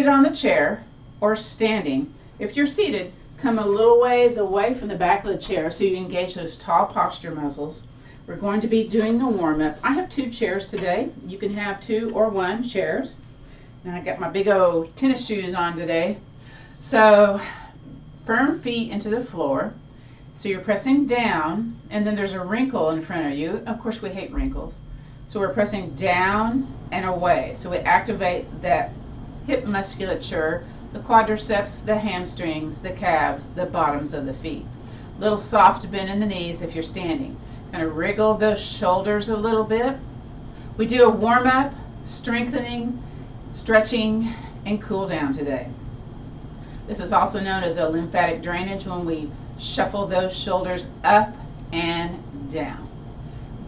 seated on the chair or standing. If you're seated, come a little ways away from the back of the chair so you engage those tall posture muscles. We're going to be doing the warm-up. I have 2 chairs today. You can have 2 or 1 chairs. And I got my big old tennis shoes on today. So firm feet into the floor. So you're pressing down, and then there's a wrinkle in front of you. Of course, we hate wrinkles. So we're pressing down and away. So we activate that hip musculature, the quadriceps, the hamstrings, the calves, the bottoms of the feet. Little soft bend in the knees if you're standing. Kind of wriggle those shoulders a little bit. We do a warm-up, strengthening, stretching, and cool down today. This is also known as a lymphatic drainage when we shuffle those shoulders up and down.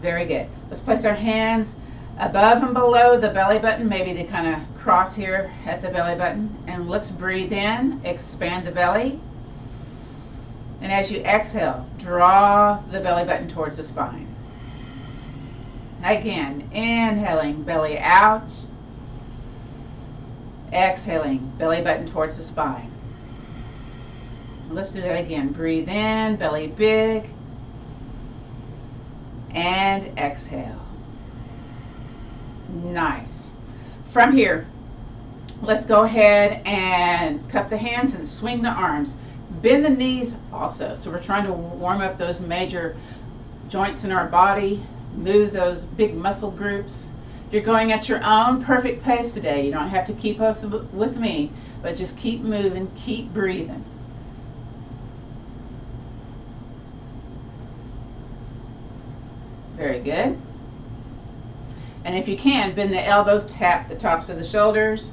Very good. Let's place our hands above and below the belly button. Maybe they kind of cross here at the belly button. And let's breathe in, expand the belly. And as you exhale, draw the belly button towards the spine. Again, inhaling, belly out. Exhaling, belly button towards the spine. Let's do that again. Breathe in, belly big, and exhale. Nice. From here, let's go ahead and cup the hands and swing the arms. Bend the knees also. So we're trying to warm up those major joints in our body, move those big muscle groups. You're going at your own perfect pace today. You don't have to keep up with me, but just keep moving, keep breathing. Very good. And if you can, bend the elbows, tap the tops of the shoulders.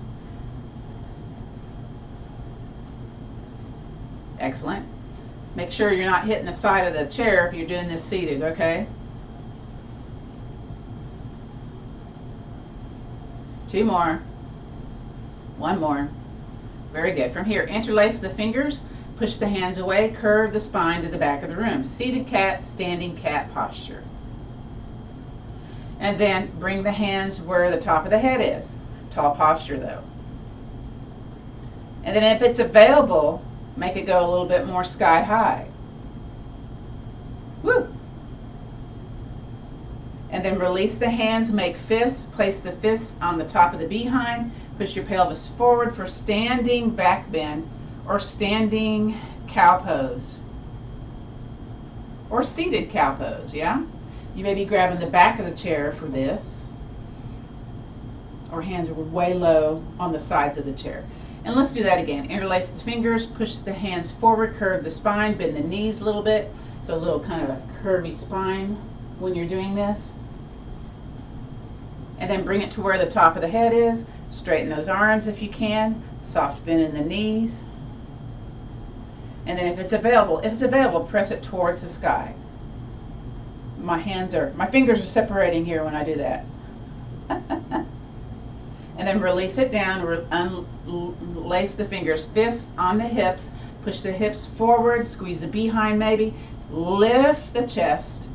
Excellent. Make sure you're not hitting the side of the chair if you're doing this seated, okay? 2 more. 1 more. Very good. From here, interlace the fingers, push the hands away, curve the spine to the back of the room. Seated cat, standing cat posture. And then bring the hands where the top of the head is. Tall posture though. And then if it's available, make it go a little bit more sky high. Woo! And then release the hands, make fists, place the fists on the top of the behind, push your pelvis forward for standing back bend or standing cow pose. Or seated cow pose, yeah? You may be grabbing the back of the chair for this, or hands are way low on the sides of the chair. And let's do that again. Interlace the fingers, push the hands forward, curve the spine, bend the knees a little bit. So a little kind of a curvy spine when you're doing this. And then bring it to where the top of the head is. Straighten those arms if you can. Soft bend in the knees. And then if it's available, press it towards the sky. My fingers are separating here when I do that. And then release it down, unlace the fingers, fists on the hips, push the hips forward, squeeze the behind maybe, lift the chest,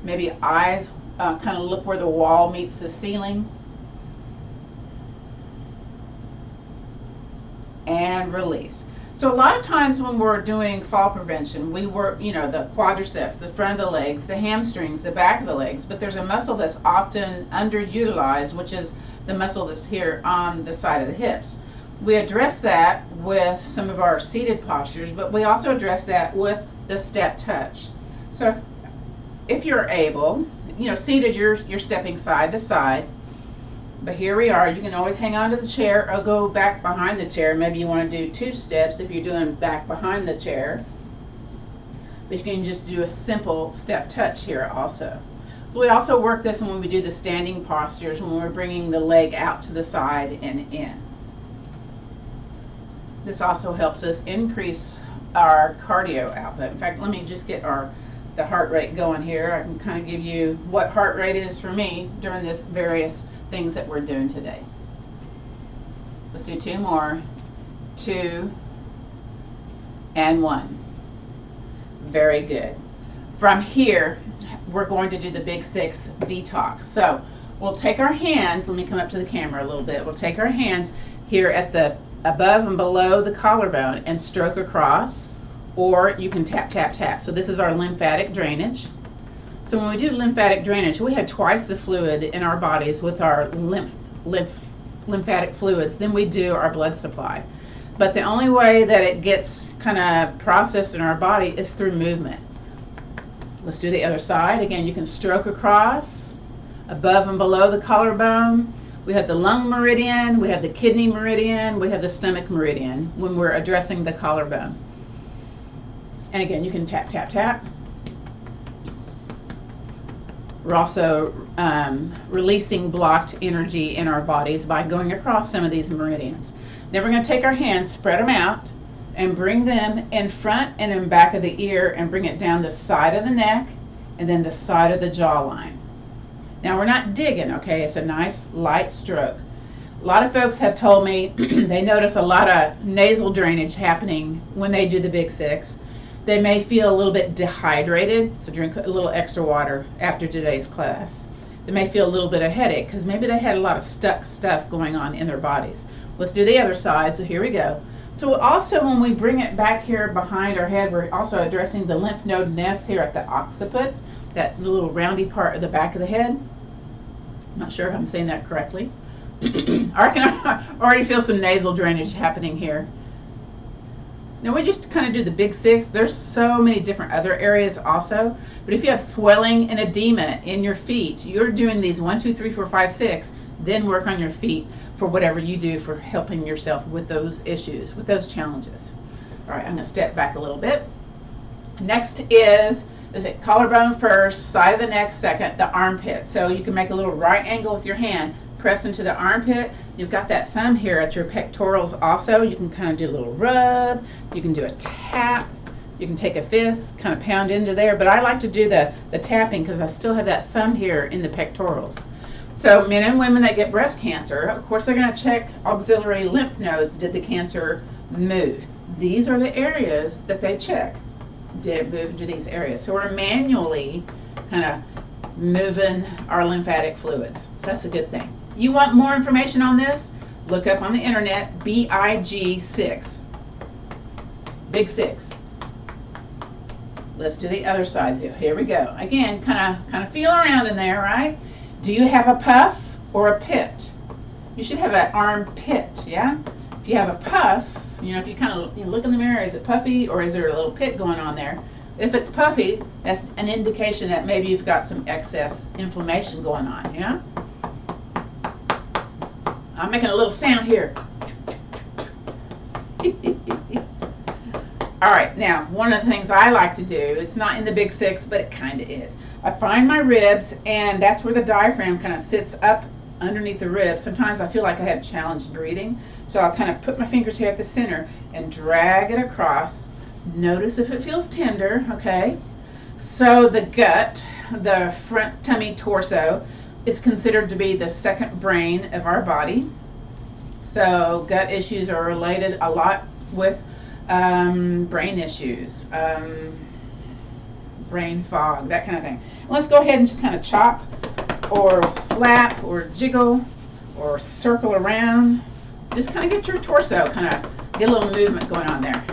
maybe eyes kind of look where the wall meets the ceiling. And release. So a lot of times when we're doing fall prevention, we work, the quadriceps, the front of the legs, the hamstrings, the back of the legs, but there's a muscle that's often underutilized, which is the muscle that's here on the side of the hips. We address that with some of our seated postures, but we also address that with the step touch. So if you're able, seated, you're stepping side to side. But here we are. You can always hang on to the chair or go back behind the chair. Maybe you want to do 2 steps if you're doing back behind the chair. But you can just do a simple step touch here also. So we also work this when we do the standing postures, when we're bringing the leg out to the side and in. This also helps us increase our cardio output. In fact, let me just get the heart rate going here. I can kind of give you what heart rate is for me during this various things that we're doing today. Let's do 2 more. 2 and 1. Very good. From here, we're going to do the big 6 detox. So we'll take our hands, let me come up to the camera a little bit. We'll take our hands here at the above and below the collarbone and stroke across, or you can tap, tap, tap. So this is our lymphatic drainage. So when we do lymphatic drainage, we have twice the fluid in our bodies with our lymphatic fluids than we do our blood supply. But the only way that it gets kind of processed in our body is through movement. Let's do the other side. Again, you can stroke across, above and below the collarbone. We have the lung meridian, we have the kidney meridian, we have the stomach meridian when we're addressing the collarbone. And again, you can tap, tap, tap. We're also releasing blocked energy in our bodies by going across some of these meridians. Then we're going to take our hands, spread them out, and bring them in front and in back of the ear and bring it down the side of the neck and then the side of the jawline. Now we're not digging, okay? It's a nice light stroke. A lot of folks have told me they notice a lot of nasal drainage happening when they do the Big Six. They may feel a little bit dehydrated, so drink a little extra water after today's class. They may feel a little bit of headache because maybe they had a lot of stuck stuff going on in their bodies. Let's do the other side, so here we go. So also when we bring it back here behind our head, we're also addressing the lymph node nest here at the occiput, that little roundy part of the back of the head. I'm not sure if I'm saying that correctly. I reckon I already feel some nasal drainage happening here. Now we just kind of do the Big Six. There's so many different other areas also, but if you have swelling and edema in your feet, you're doing these 1, 2, 3, 4, 5, 6, then work on your feet for whatever you do for helping yourself with those issues, with those challenges. All right, I'm going to step back a little bit. Next is it collarbone first, side of the neck second, the armpit. So you can make a little right angle with your hand, press into the armpit. You've got that thumb here at your pectorals also. You can kind of do a little rub. You can do a tap. You can take a fist, kind of pound into there. But I like to do the tapping because I still have that thumb here in the pectorals. So men and women that get breast cancer, of course, they're going to check auxiliary lymph nodes. Did the cancer move? These are the areas that they check. Did it move into these areas? So we're manually kind of moving our lymphatic fluids. So that's a good thing. You want more information on this? Look up on the internet, BIG6. Big Six. Let's do the other side here. Here we go. Again, kind of feel around in there, right? Do you have a puff or a pit? You should have an armpit, yeah? If you have a puff, you know, if you kind of look in the mirror, is it puffy or is there a little pit going on there? If it's puffy, that's an indication that maybe you've got some excess inflammation going on, yeah? I'm making a little sound here. All right, now, one of the things I like to do, it's not in the Big Six, but it kind of is. I find my ribs, and that's where the diaphragm kind of sits up underneath the ribs. Sometimes I feel like I have challenged breathing, so I'll kind of put my fingers here at the center and drag it across. Notice if it feels tender, okay? So the gut, the front tummy torso, is considered to be the second brain of our body. So gut issues are related a lot with brain issues, brain fog, that kind of thing. Let's go ahead and just kind of chop or slap or jiggle or circle around. Just kind of get your torso, kind of get a little movement going on there.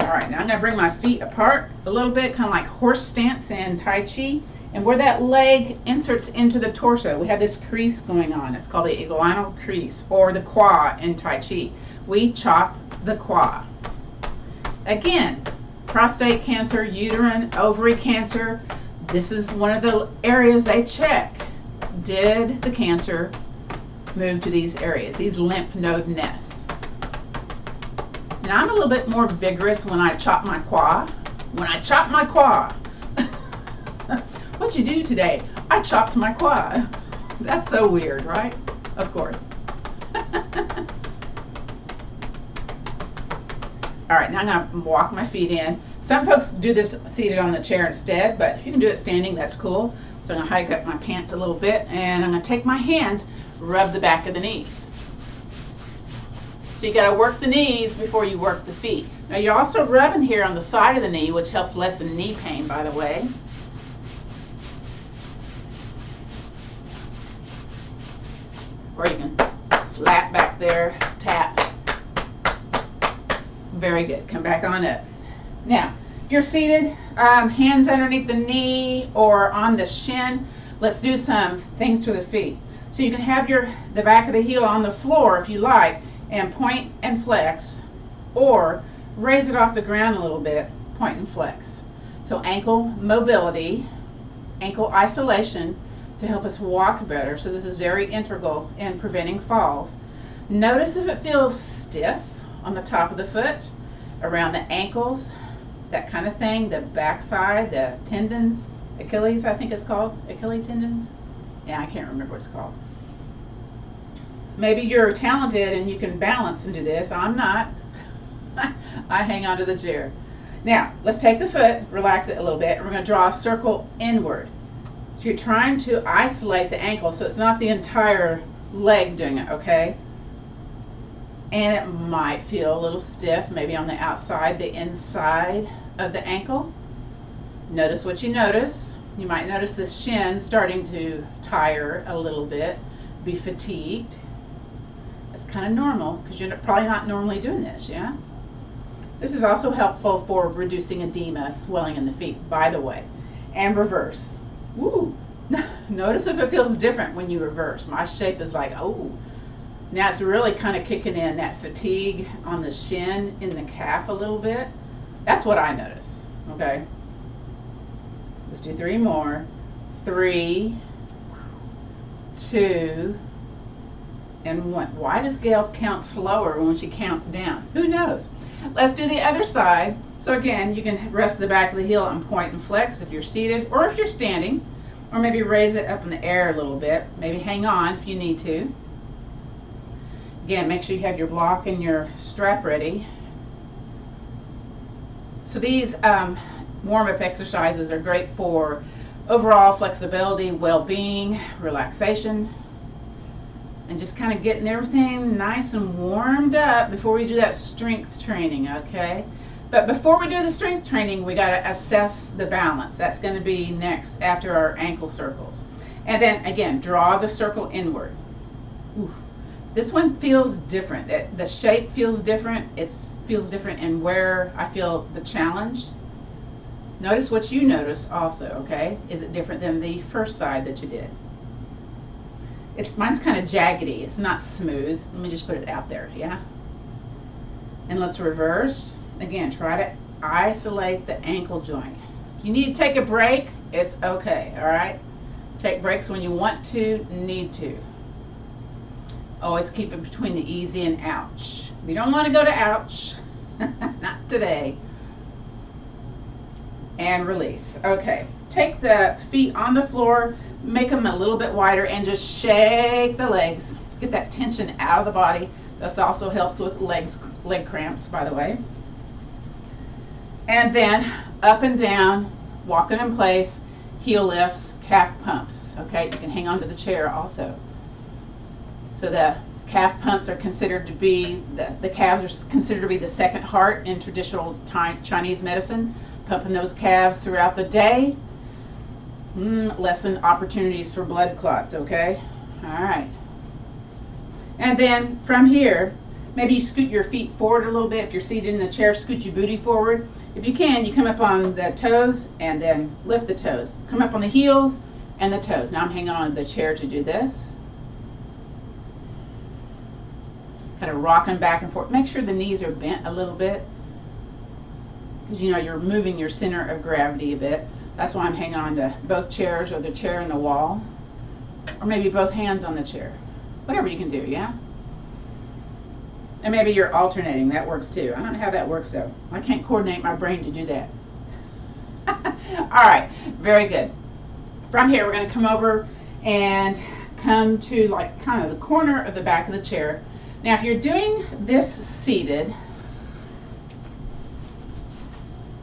All right, now I'm going to bring my feet apart a little bit, kind of like horse stance in Tai Chi. And where that leg inserts into the torso, we have this crease going on. It's called the iguanal crease, or the qua in Tai Chi. We chop the qua. Again, prostate cancer, uterine, ovary cancer, this is one of the areas they check. Did the cancer move to these areas, these lymph node nests? Now I'm a little bit more vigorous when I chop my qua. When I chop my qua. What'd you do today? I chopped my qua. That's so weird, right? Of course. All right, now I'm going to walk my feet in. Some folks do this seated on the chair instead, but if you can do it standing, that's cool. So I'm going to hike up my pants a little bit, and I'm going to take my hands, rub the back of the knees. So you got to work the knees before you work the feet. Now you're also rubbing here on the side of the knee, which helps lessen knee pain, by the way. or you can slap back there, tap. Very good. Come back on up. Now, if you're seated, hands underneath the knee or on the shin, let's do some things for the feet. So you can have the back of the heel on the floor if you like, and point and flex, or raise it off the ground a little bit, point and flex. So ankle mobility, ankle isolation to help us walk better. So this is very integral in preventing falls. Notice if it feels stiff on the top of the foot, around the ankles, that kind of thing, the backside, the tendons, Achilles, I think it's called, Achilles tendons. Yeah, I can't remember what it's called. Maybe you're talented and you can balance and do this. I'm not. I hang onto the chair. Now, let's take the foot, relax it a little bit, and we're going to draw a circle inward. So you're trying to isolate the ankle so it's not the entire leg doing it, okay? And it might feel a little stiff, maybe on the outside, the inside of the ankle. Notice what you notice. You might notice the shin starting to tire a little bit, be fatigued. That's kind of normal because you're probably not normally doing this, yeah? This is also helpful for reducing edema, swelling in the feet, by the way. And reverse. Woo! Notice if it feels different when you reverse. My shape is like, oh. Now it's really kind of kicking in that fatigue on the shin, in the calf a little bit. That's what I notice, okay? Let's do 3 more. 3, 2, and 1. Why does Gail count slower when she counts down? Who knows? Let's do the other side. So again, you can rest the back of the heel and point and flex if you're seated or if you're standing, or maybe raise it up in the air a little bit. Maybe hang on if you need to. Again, make sure you have your block and your strap ready. So these warm-up exercises are great for overall flexibility, well-being, relaxation, and just kind of getting everything nice and warmed up before we do that strength training, okay? But before we do the strength training, we got to assess the balance. That's going to be next after our ankle circles. And then, again, draw the circle inward. Oof. This one feels different. The shape feels different. It feels different in where I feel the challenge. Notice what you notice also, okay? Is it different than the first side that you did? Mine's kind of jaggedy. It's not smooth. Let me just put it out there, yeah? And let's reverse. Again, try to isolate the ankle joint. If you need to take a break, it's okay, all right? Take breaks when you want to, need to. Always keep it between the easy and ouch. We don't want to go to ouch. Not today. And release. Okay, take the feet on the floor, make them a little bit wider, and just shake the legs. Get that tension out of the body. This also helps with leg cramps, by the way. And then up and down, walking in place, heel lifts, calf pumps. Okay, you can hang on to the chair also. So the calf pumps are considered to be, the calves are considered to be the second heart in traditional Chinese medicine. Pumping those calves throughout the day, lessen opportunities for blood clots, okay? All right. And then from here, maybe you scoot your feet forward a little bit. If you're seated in the chair, scoot your booty forward. If you can, you come up on the toes and then lift the toes. Come up on the heels and the toes. Now I'm hanging on to the chair to do this. Kind of rocking back and forth. Make sure the knees are bent a little bit, because you know you're moving your center of gravity a bit. That's why I'm hanging on to both chairs or the chair and the wall, or maybe both hands on the chair. Whatever you can do, yeah? And maybe you're alternating. That works too. I don't know how that works though. I can't coordinate my brain to do that. All right, very good. From here, we're going to come over and come to like kind of the corner of the back of the chair. Now, if you're doing this seated,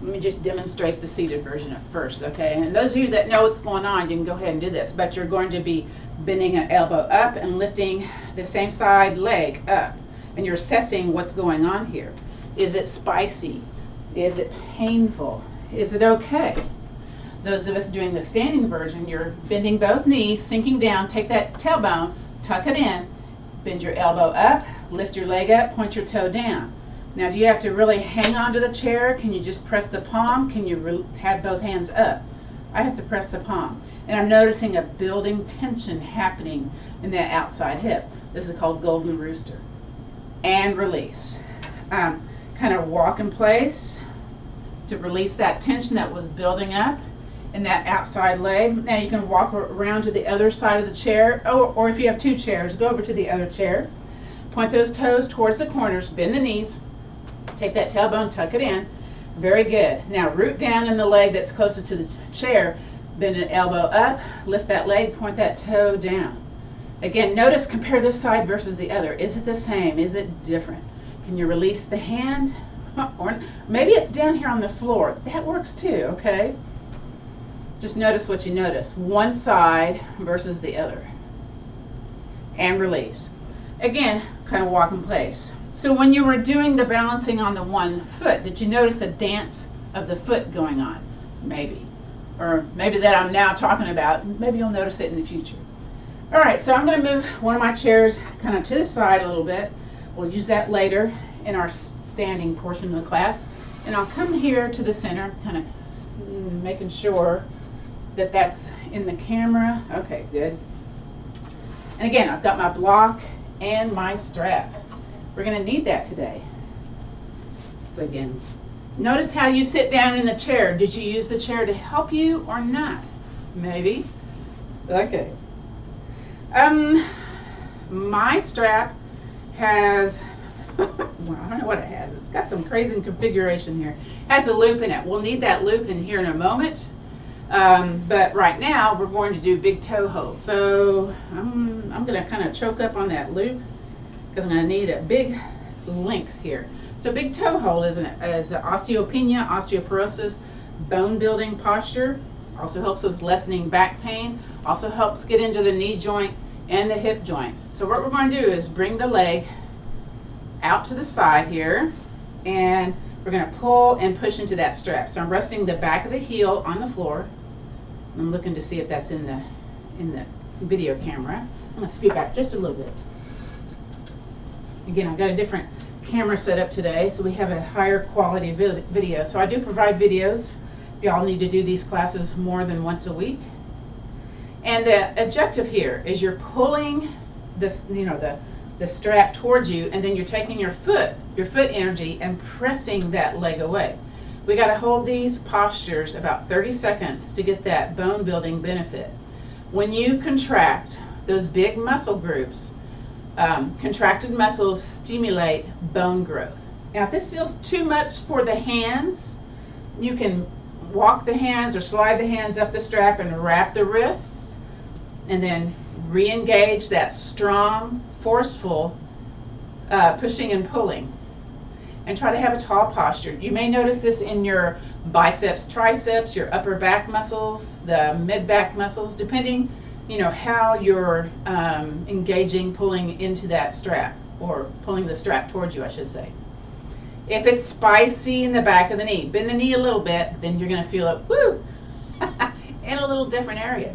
let me just demonstrate the seated version at first, okay? And those of you that know what's going on, you can go ahead and do this, but you're going to be bending an elbow up and lifting the same side leg up, and you're assessing what's going on here. Is it spicy? Is it painful? Is it okay? Those of us doing the standing version, you're bending both knees, sinking down, take that tailbone, tuck it in, Bend your elbow up, lift your leg up, point your toe down. Now, do you have to really hang onto the chair? Can you just press the palm? Can you have both hands up? I have to press the palm. And I'm noticing a building tension happening in that outside hip. This is called golden rooster. And release. Kind of walk in place to release that tension that was building up in that outside leg. Now you can walk around to the other side of the chair, or if you have two chairs, go over to the other chair. Point those toes towards the corners, bend the knees, take that tailbone, tuck it in. Very good. Now root down in the leg that's closest to the chair, bend an elbow up, lift that leg, point that toe down. Again, notice, compare this side versus the other. Is it the same? Is it different? Can you release the hand? Or maybe it's down here on the floor. That works too, okay? Just notice what you notice. One side versus the other. And release. Again, kind of walk in place. So when you were doing the balancing on the one foot, did you notice a dance of the foot going on? Maybe. Or maybe that I'm now talking about. Maybe you'll notice it in the future. All right, so I'm going to move one of my chairs kind of to the side a little bit. We'll use that later in our standing portion of the class. And I'll come here to the center, kind of making sure that that's in the camera. Okay, good. And again, I've got my block and my strap. We're going to need that today. So again, notice how you sit down in the chair. Did you use the chair to help you or not? Maybe. Okay. My strap has, well, I don't know what it has. It's got some crazy configuration here. It has a loop in it. We'll need that loop in here in a moment. But right now we're going to do big toe hold. So I'm going to kind of choke up on that loop because I'm going to need a big length here. So big toe hold is an osteopenia, osteoporosis, bone building posture. Also helps with lessening back pain. Also helps get into the knee joint and the hip joint. So what we're going to do is bring the leg out to the side here, and we're going to pull and push into that strap. So I'm resting the back of the heel on the floor. I'm looking to see if that's in the video camera. I'm going to scoot back just a little bit. Again, I've got a different camera set up today, so we have a higher quality video. So I do provide videos. Y'all need to do these classes more than once a week. And the objective here is you're pulling this, the strap towards you, and then you're taking your foot energy and pressing that leg away. We got to hold these postures about 30 seconds to get that bone building benefit. When you contract those big muscle groups, contracted muscles stimulate bone growth. Now, if this feels too much for the hands, you can walk the hands or slide the hands up the strap and wrap the wrists, and then re-engage that strong, forceful pushing and pulling. And try to have a tall posture. You may notice this in your biceps, triceps, your upper back muscles, the mid-back muscles, depending, how you're engaging, pulling into that strap, or pulling the strap towards you, I should say. If it's spicy in the back of the knee, bend the knee a little bit, then you're going to feel it, woo, in a little different area.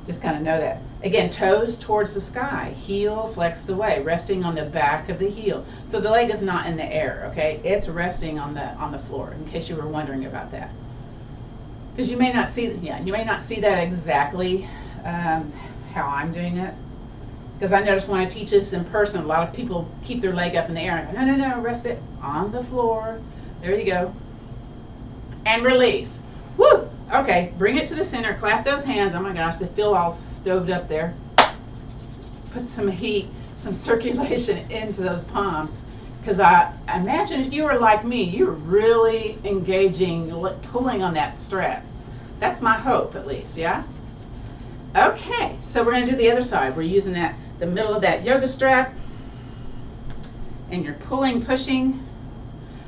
Just kind of know that. Again, toes towards the sky, heel flexed away, resting on the back of the heel. So the leg is not in the air, okay? It's resting on the floor, in case you were wondering about that. Because you may not see, you may not see that exactly how I'm doing it. Because I notice when I teach this in person, a lot of people keep their leg up in the air. And I go, no, rest it on the floor. There you go. And release. Woo! Okay, bring it to the center, clap those hands. Oh my gosh, they feel all stoved up there. Put some heat, some circulation into those palms. Because I imagine if you were like me, you were really engaging, pulling on that strap. That's my hope, at least, yeah? Okay, so we're going to do the other side. We're using the middle of that yoga strap, and you're pulling, pushing.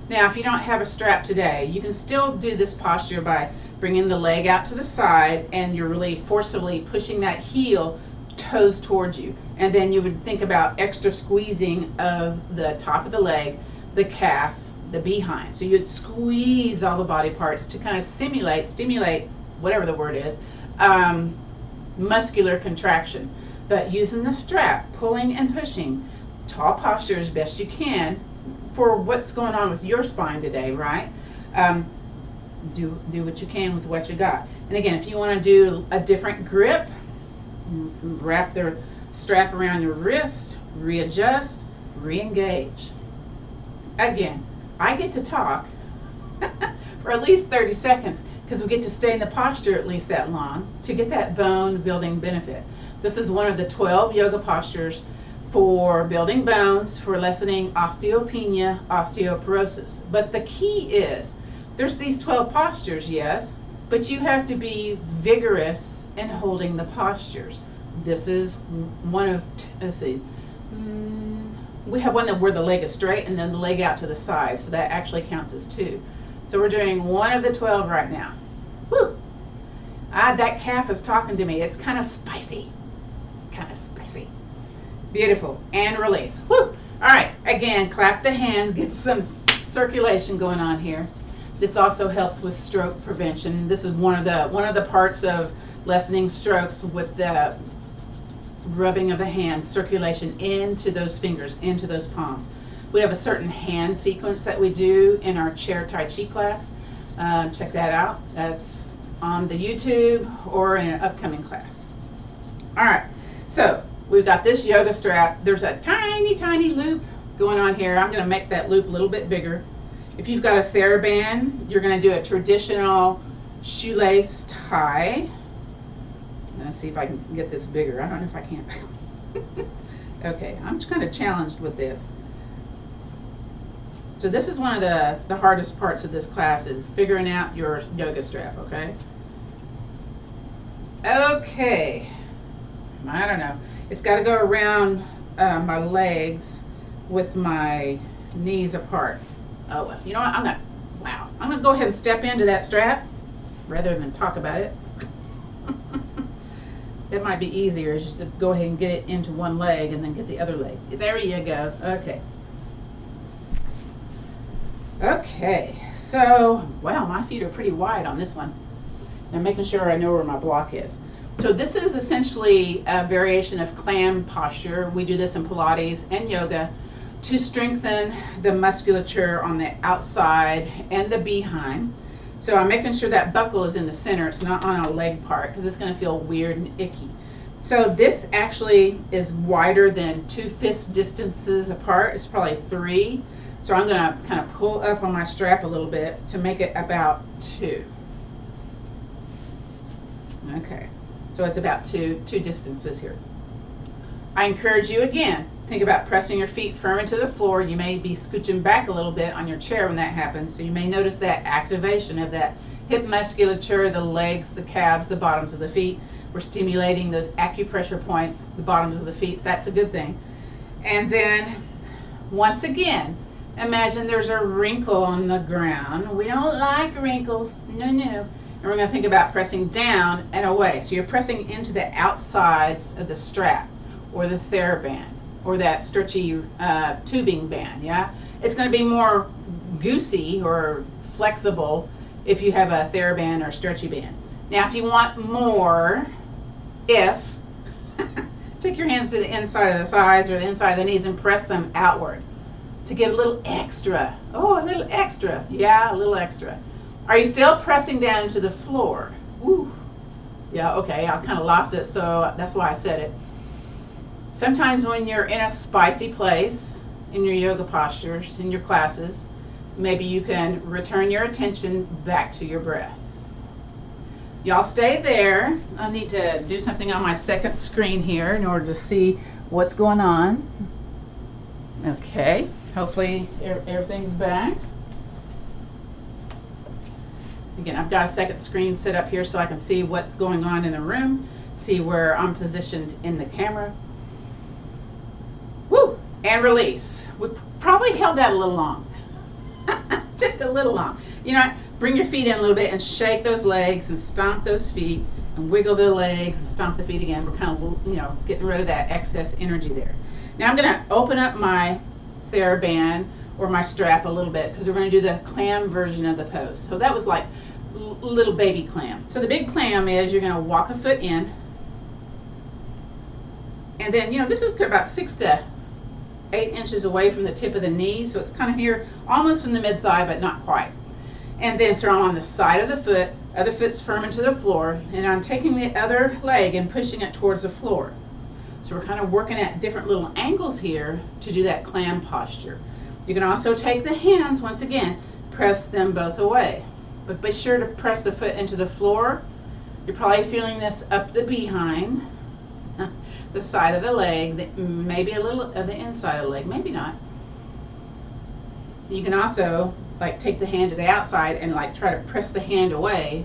Now, if you don't have a strap today, you can still do this posture by bringing the leg out to the side, and you're really forcibly pushing that heel, toes towards you. And then you would think about extra squeezing of the top of the leg, the calf, the behind. So you'd squeeze all the body parts to kind of stimulate, whatever the word is, muscular contraction. But using the strap, pulling and pushing, tall posture as best you can for what's going on with your spine today, right? Do what you can with what you got. And again, if you want to do a different grip, wrap the strap around your wrist, readjust, re-engage. Again, I get to talk for at least 30 seconds because we get to stay in the posture at least that long to get that bone building benefit. This is one of the 12 yoga postures for building bones, for lessening osteopenia, osteoporosis. But the key is, there's these 12 postures, yes, but you have to be vigorous in holding the postures. This is one of, let's see, we have one where the leg is straight and then the leg out to the side, so that actually counts as 2. So we're doing one of the 12 right now. Woo! That calf is talking to me. It's kind of spicy. Kind of spicy. Beautiful. And release. Woo! All right. Again, clap the hands. Get some circulation going on here. This also helps with stroke prevention. This is one of the parts of lessening strokes with the rubbing of the hands, circulation into those fingers, into those palms. We have a certain hand sequence that we do in our Chair Tai Chi class. Check that out. That's on the YouTube or in an upcoming class. All right. So we've got this yoga strap. There's a tiny, tiny loop going on here. I'm going to make that loop a little bit bigger. If you've got a TheraBand, you're going to do a traditional shoelace tie. Let's see if I can get this bigger. I don't know if I can. Okay, I'm just kind of challenged with this. So this is one of the hardest parts of this class, is figuring out your yoga strap, okay? Okay. I don't know. It's got to go around my legs with my knees apart. Oh, well, you know what? I'm going to go ahead and step into that strap rather than talk about it. It might be easier just to go ahead and get it into one leg and then get the other leg. There you go. Okay. Okay. So, wow, my feet are pretty wide on this one. I'm making sure I know where my block is. So this is essentially a variation of Clam posture. We do this in Pilates and yoga to strengthen the musculature on the outside and the behind. So I'm making sure that buckle is in the center. It's not on a leg part because it's going to feel weird and icky. So this actually is wider than 2 fist distances apart. It's probably 3. So I'm going to kind of pull up on my strap a little bit to make it about 2. Okay. So it's about two distances here. I encourage you again, think about pressing your feet firm into the floor. You may be scooching back a little bit on your chair when that happens. So you may notice that activation of that hip musculature, the legs, the calves, the bottoms of the feet. We're stimulating those acupressure points, the bottoms of the feet. So that's a good thing. And then once again, imagine there's a wrinkle on the ground. We don't like wrinkles. No, no. And we're going to think about pressing down and away. So you're pressing into the outsides of the strap or the TheraBand or that stretchy tubing band, yeah? It's going to be more goosey or flexible if you have a TheraBand or stretchy band. Now, if you want more, take your hands to the inside of the thighs or the inside of the knees and press them outward to give a little extra. Oh, a little extra. Yeah, a little extra. Are you still pressing down to the floor? Woo. Yeah, okay, I kind of lost it, so that's why I said it. Sometimes when you're in a spicy place in your yoga postures, in your classes, maybe you can return your attention back to your breath. Y'all stay there. I need to do something on my second screen here in order to see what's going on. Okay, hopefully everything's back. Again, I've got a second screen set up here so I can see what's going on in the room, see where I'm positioned in the camera. Woo! And release. We probably held that a little long. Just a little long. You know, bring your feet in a little bit and shake those legs and stomp those feet and wiggle the legs and stomp the feet again. We're kind of, you know, getting rid of that excess energy there. Now I'm going to open up my TheraBand or my strap a little bit because we're going to do the Clam version of the pose. So that was like little baby Clam. So the big Clam is you're going to walk a foot in, and then, you know, this is about 6 to 8 inches away from the tip of the knee, so it's kind of here, almost in the mid-thigh, but not quite. And then so I'm on the side of the foot, other foot's firm into the floor, and I'm taking the other leg and pushing it towards the floor. So we're kind of working at different little angles here to do that clam posture. You can also take the hands, once again, press them both away. But be sure to press the foot into the floor. You're probably feeling this up the behind, the side of the leg, maybe a little of the inside of the leg, maybe not. You can also like take the hand to the outside and like try to press the hand away,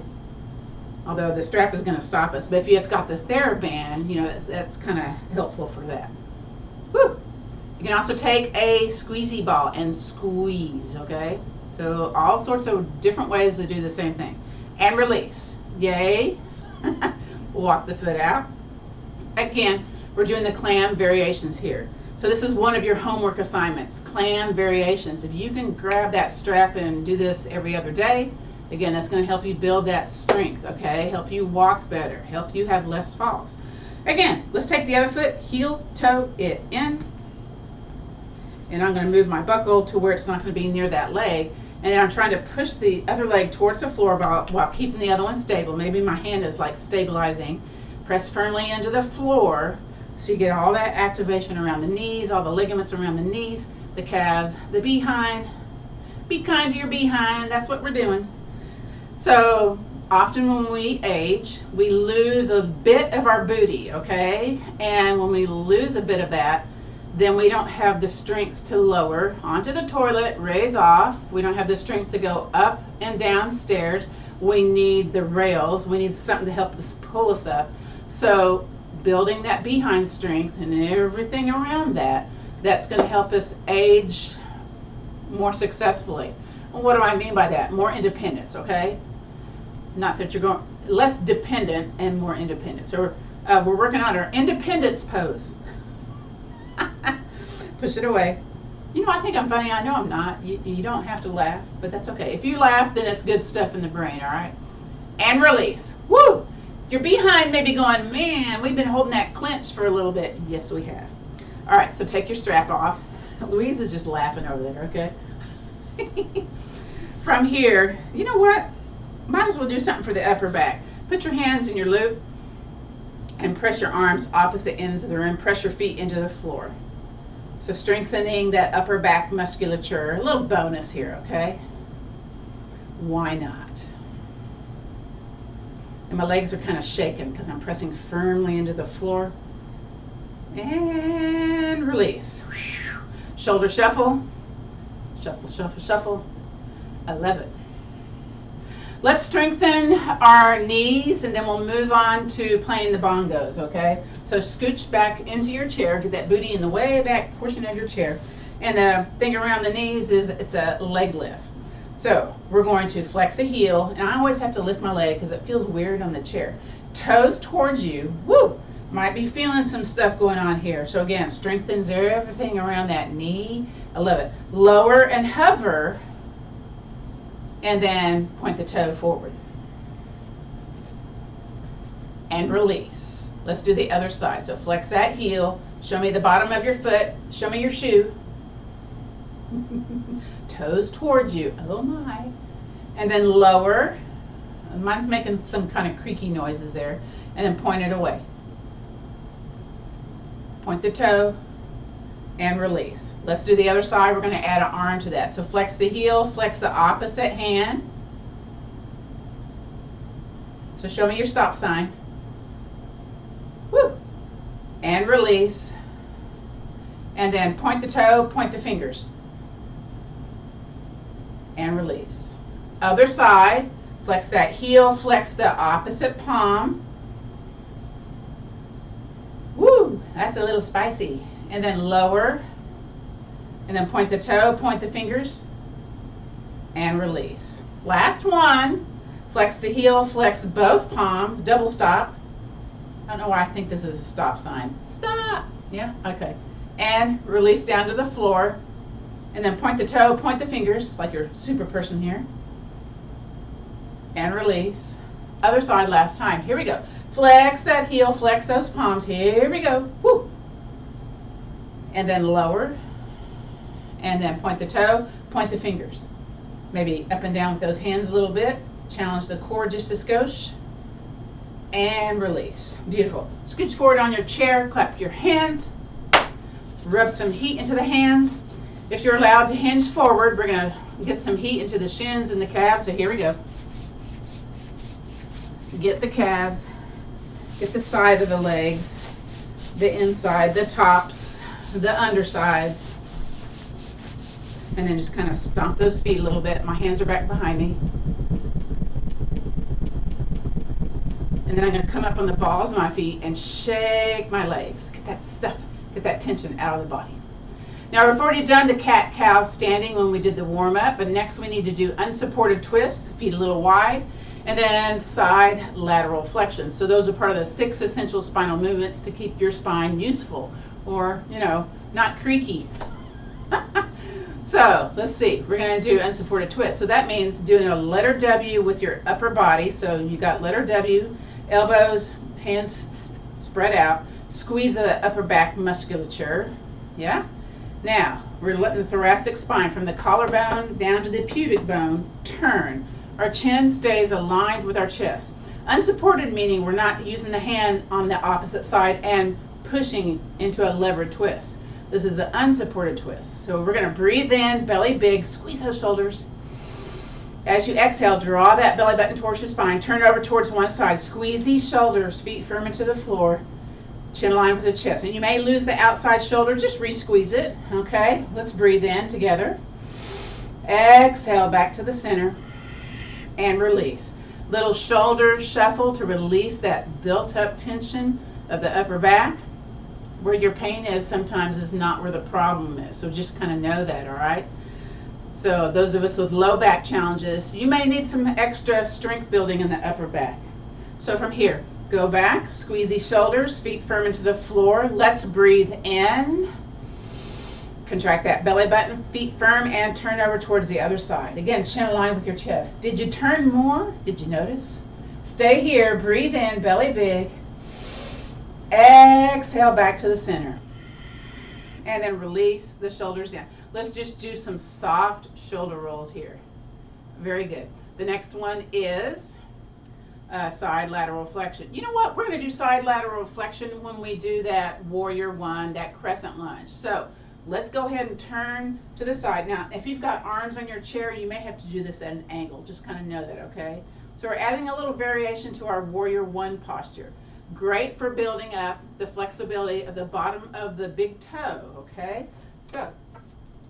although the strap is going to stop us. But if you've got the TheraBand, you know, that's kind of helpful for that. Woo! You can also take a squeezy ball and squeeze, okay? So all sorts of different ways to do the same thing. And release. Yay! Walk the foot out. Again, we're doing the clam variations here. So this is one of your homework assignments, clam variations. If you can grab that strap and do this every other day, again, that's going to help you build that strength, okay? Help you walk better, help you have less falls. Again, let's take the other foot, heel, toe it in. And I'm going to move my buckle to where it's not going to be near that leg. And then I'm trying to push the other leg towards the floor while keeping the other one stable. Maybe my hand is like stabilizing. Press firmly into the floor so you get all that activation around the knees, all the ligaments around the knees, the calves, the behind. Be kind to your behind. That's what we're doing. So often when we age, we lose a bit of our booty, okay? And when we lose a bit of that, then we don't have the strength to lower onto the toilet, raise off. We don't have the strength to go up and down stairs. We need the rails. We need something to help us pull us up. So building that behind strength and everything around that, that's going to help us age more successfully. And what do I mean by that? More independence, okay? Not that you're going less dependent and more independent. So we're working on our independence pose. Push it away. You know, I think I'm funny. I know I'm not. You don't have to laugh, but that's okay. If you laugh, then it's good stuff in the brain, all right? And release. Woo! Your behind may be going, man, we've been holding that clench for a little bit. Yes, we have. All right, so take your strap off. Louise is just laughing over there, okay? From here, you know what? Might as well do something for the upper back. Put your hands in your loop and press your arms opposite ends of the room. Press your feet into the floor. So strengthening that upper back musculature. A little bonus here, okay? Why not? And my legs are kind of shaking because I'm pressing firmly into the floor. And release. Shoulder shuffle. Shuffle, shuffle, shuffle. I love it. Let's strengthen our knees and then we'll move on to playing the bongos, okay? So scooch back into your chair, get that booty in the way back portion of your chair. And the thing around the knees is it's a leg lift. So we're going to flex a heel, and I always have to lift my leg because it feels weird on the chair. Toes towards you, woo! Might be feeling some stuff going on here. So again, strengthens everything around that knee. I love it. Lower and hover. And then point the toe forward. And release. Let's do the other side. So flex that heel. Show me the bottom of your foot. Show me your shoe. Toes towards you. Oh my. And then lower. Mine's making some kind of creaky noises there. And then point it away. Point the toe. And release. Let's do the other side. We're going to add an arm to that. So flex the heel, flex the opposite hand. So show me your stop sign. Woo! And release. And then point the toe, point the fingers. And release. Other side. Flex that heel, flex the opposite palm. Woo! That's a little spicy. And then lower, and then point the toe, point the fingers, and release. Last one, flex the heel, flex both palms, double stop. I don't know why I think this is a stop sign. Stop! Yeah, okay. And release down to the floor, and then point the toe, point the fingers, like you're a super person here, and release. Other side last time. Here we go. Flex that heel, flex those palms. Here we go. Woo! And then lower, And then point the toe, point the fingers. Maybe up and down with those hands a little bit. Challenge the core just a skosh. And release. Beautiful. Scooch forward on your chair, clap your hands. Rub some heat into the hands. If you're allowed to hinge forward, we're going to get some heat into the shins and the calves. So here we go. Get the calves, get the side of the legs, the inside, the tops, the undersides. And then just kind of stomp those feet a little bit. My hands are back behind me. And then I'm going to come up on the balls of my feet and shake my legs. Get that stuff, get that tension out of the body. Now we've already done the cat-cow standing when we did the warm-up, but next we need to do unsupported twist, feet a little wide, and then side lateral flexion. So those are part of the 6 essential spinal movements to keep your spine youthful or, you know, not creaky. So let's see, we're going to do unsupported twist. So that means doing a letter W with your upper body. So you got letter W, elbows, hands spread out, squeeze the upper back musculature. Yeah. Now we're letting the thoracic spine from the collarbone down to the pubic bone turn. Our chin stays aligned with our chest. Unsupported meaning we're not using the hand on the opposite side and pushing into a levered twist. This is an unsupported twist. So we're going to breathe in, belly big, squeeze those shoulders. As you exhale, draw that belly button towards your spine. Turn over towards one side. Squeeze these shoulders, feet firm into the floor. Chin aligned with the chest. And you may lose the outside shoulder. Just re-squeeze it. Okay, let's breathe in together. Exhale back to the center. And release. Little shoulder shuffle to release that built-up tension of the upper back. Where your pain is sometimes is not where the problem is. So just kind of know that, all right? So those of us with low back challenges, you may need some extra strength building in the upper back. So from here, go back, squeeze these shoulders, feet firm into the floor. Let's breathe in. Contract that belly button, feet firm, and turn over towards the other side. Again, chin aligned with your chest. Did you turn more? Did you notice? Stay here, breathe in, belly big. Exhale back to the center. And then release the shoulders down. Let's just do some soft shoulder rolls here. Very good. The next one is side lateral flexion. You know what? We're going to do side lateral flexion when we do that warrior one, that crescent lunge. So let's go ahead and turn to the side. Now, if you've got arms on your chair, you may have to do this at an angle. Just kind of know that, okay? So we're adding a little variation to our warrior one posture. Great for building up the flexibility of the bottom of the big toe, okay? So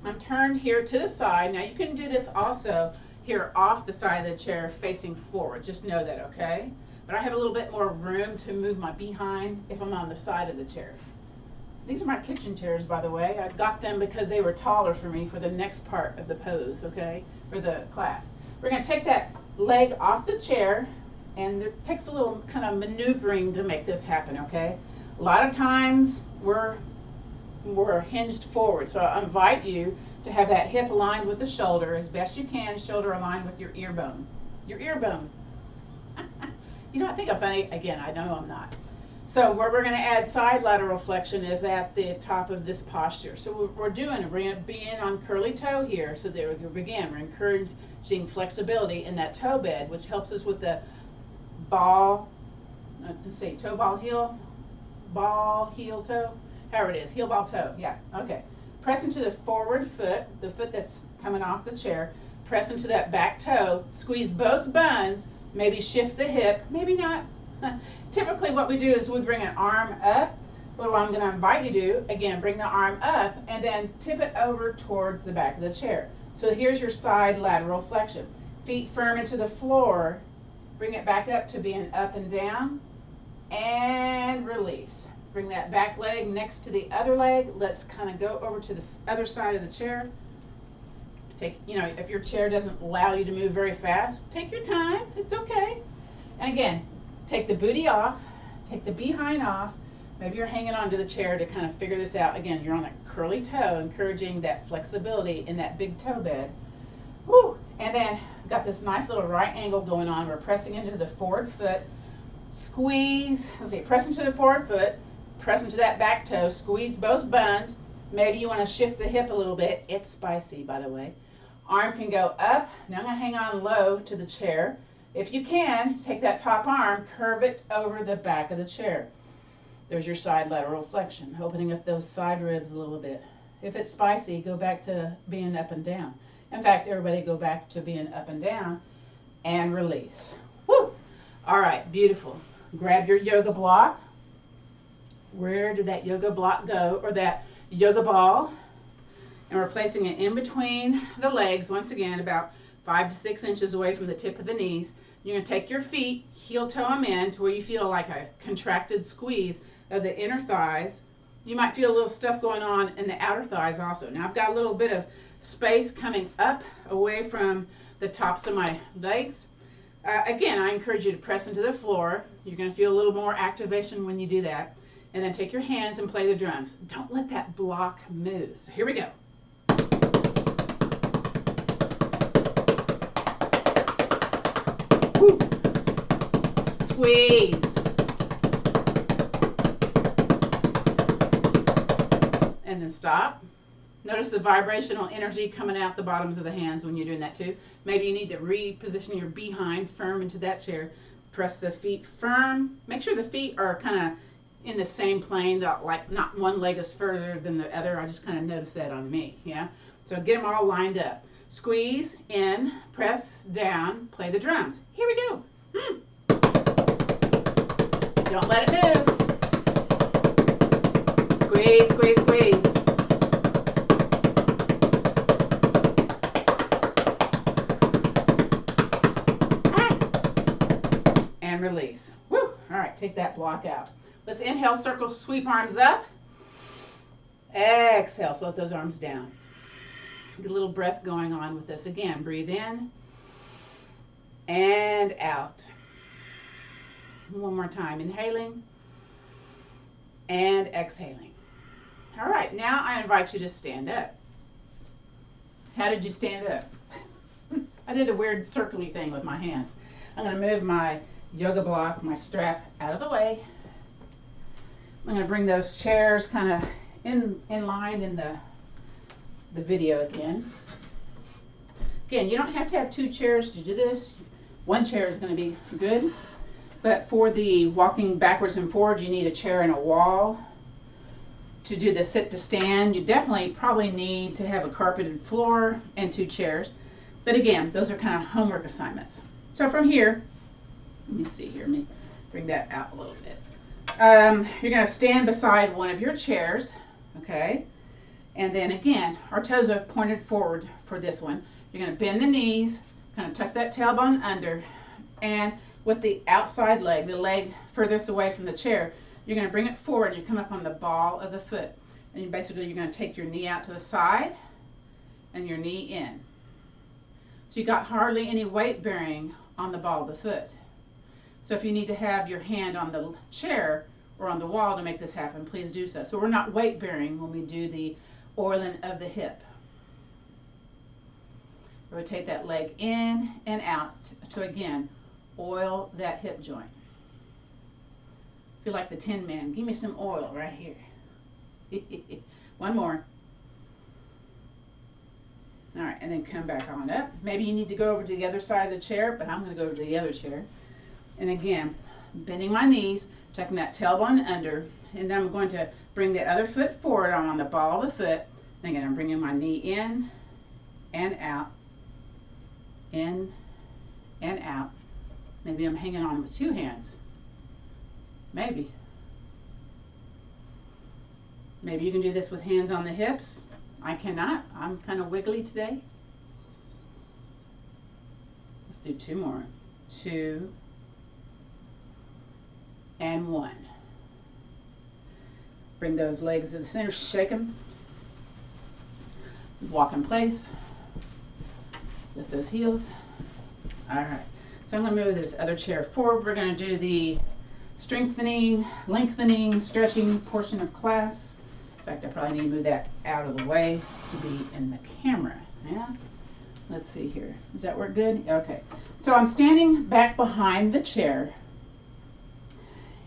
I'm turned here to the side. Now you can do this also here off the side of the chair facing forward. Just know that, okay? But I have a little bit more room to move my behind if I'm on the side of the chair. These are my kitchen chairs, by the way. I got them because they were taller for me for the next part of the pose, okay, for the class. We're going to take that leg off the chair, and it takes a little kind of maneuvering to make this happen, okay? A lot of times we're hinged forward, so I invite you to have that hip aligned with the shoulder as best you can, shoulder aligned with your ear bone. Your ear bone. You know, I think I'm funny. Again, I know I'm not. So where we're going to add side lateral flexion is at the top of this posture. So what we're doing, we're going to be in on curly toe here. So there we begin. We're encouraging flexibility in that toe bed, which helps us with the ball, let's see, toe, ball, heel, toe, however it is, heel, ball, toe, yeah, okay. Press into the forward foot, the foot that's coming off the chair, press into that back toe, squeeze both buns, maybe shift the hip, maybe not. Typically what we do is we bring an arm up, but what I'm going to invite you to do, again, bring the arm up and then tip it over towards the back of the chair. So here's your side lateral flexion. Feet firm into the floor. Bring it back up to being up and down, and release. Bring that back leg next to the other leg. Let's kind of go over to the other side of the chair. Take, you know, if your chair doesn't allow you to move very fast, take your time. It's okay. And again, take the booty off, take the behind off. Maybe you're hanging onto the chair to kind of figure this out. Again, you're on a curly toe, encouraging that flexibility in that big toe bed. Woo! And then we've got this nice little right angle going on. We're pressing into the forward foot. Squeeze, let's see, press into the forward foot, press into that back toe, squeeze both buns, Maybe you want to shift the hip a little bit. It's spicy, by the way. Arm can go up. Now I'm going to hang on low to the chair. If you can, take that top arm, curve it over the back of the chair. There's your side lateral flexion, opening up those side ribs a little bit. If it's spicy, go back to being up and down. In fact, everybody go back to being up and down and release. Woo! All right, beautiful. Grab your yoga block. Where did that yoga block go, or that yoga ball? And we're placing it in between the legs, once again, about 5 to 6 inches away from the tip of the knees. You're going to take your feet, heel toe them in to where you feel like a contracted squeeze of the inner thighs. You might feel a little stuff going on in the outer thighs also. Now I've got a little bit of space coming up away from the tops of my legs. Again, I encourage you to press into the floor. You're going to feel a little more activation when you do that. And then take your hands and play the drums. Don't let that block move. So here we go. Woo. Squeeze. And then stop. Notice the vibrational energy coming out the bottoms of the hands when you're doing that too. Maybe you need to reposition your behind firm into that chair. Press the feet firm. Make sure the feet are kind of in the same plane, like not one leg is further than the other. I just kind of noticed that on me, yeah? So get them all lined up. Squeeze in, press down, play the drums. Here we go. Don't let it move. Squeeze, squeeze, squeeze. And release. Woo! All right, take that block out. Let's inhale, circle, sweep arms up. Exhale, float those arms down. Get a little breath going on with this. Again, breathe in and out. One more time, inhaling and exhaling. All right, now I invite you to stand up. How did you stand up? I did a weird circly thing with my hands. I'm going to move my yoga block, my strap out of the way. I'm going to bring those chairs kind of in line in the video again. Again, you don't have to have 2 chairs to do this. 1 chair is going to be good. But for the walking backwards and forwards, you need a chair and a wall. To do the sit to stand, you definitely probably need to have a carpeted floor and 2 chairs. But again, those are kind of homework assignments. So from here, let me see here, let me bring that out a little bit. You're going to stand beside one of your chairs, okay? And then again, our toes are pointed forward for this one. You're going to bend the knees, kind of tuck that tailbone under, and with the outside leg, the leg furthest away from the chair, you're going to bring it forward and you come up on the ball of the foot. And you're going to take your knee out to the side and your knee in. So you got hardly any weight bearing on the ball of the foot. So if you need to have your hand on the chair or on the wall to make this happen, please do so. So we're not weight bearing when we do the oiling of the hip. Rotate that leg in and out to again oil that hip joint. Feel like the Tin Man. Give me some oil right here. One more. All right, and then come back on up. Maybe you need to go over to the other side of the chair, but I'm going to go over to the other chair. And again, bending my knees, tucking that tailbone under, and then I'm going to bring the other foot forward. I'm on the ball of the foot. And again, I'm bringing my knee in and out, in and out. Maybe I'm hanging on with 2 hands. Maybe. Maybe you can do this with hands on the hips. I cannot. I'm kind of wiggly today. Let's do 2 more. 2 and 1. Bring those legs to the center, shake them. Walk in place. Lift those heels. All right. So I'm going to move this other chair forward. We're going to do the strengthening, lengthening, stretching portion of class. In fact, I probably need to move that out of the way to be in the camera. Yeah. Let's see here. Does that work good? Okay. So I'm standing back behind the chair.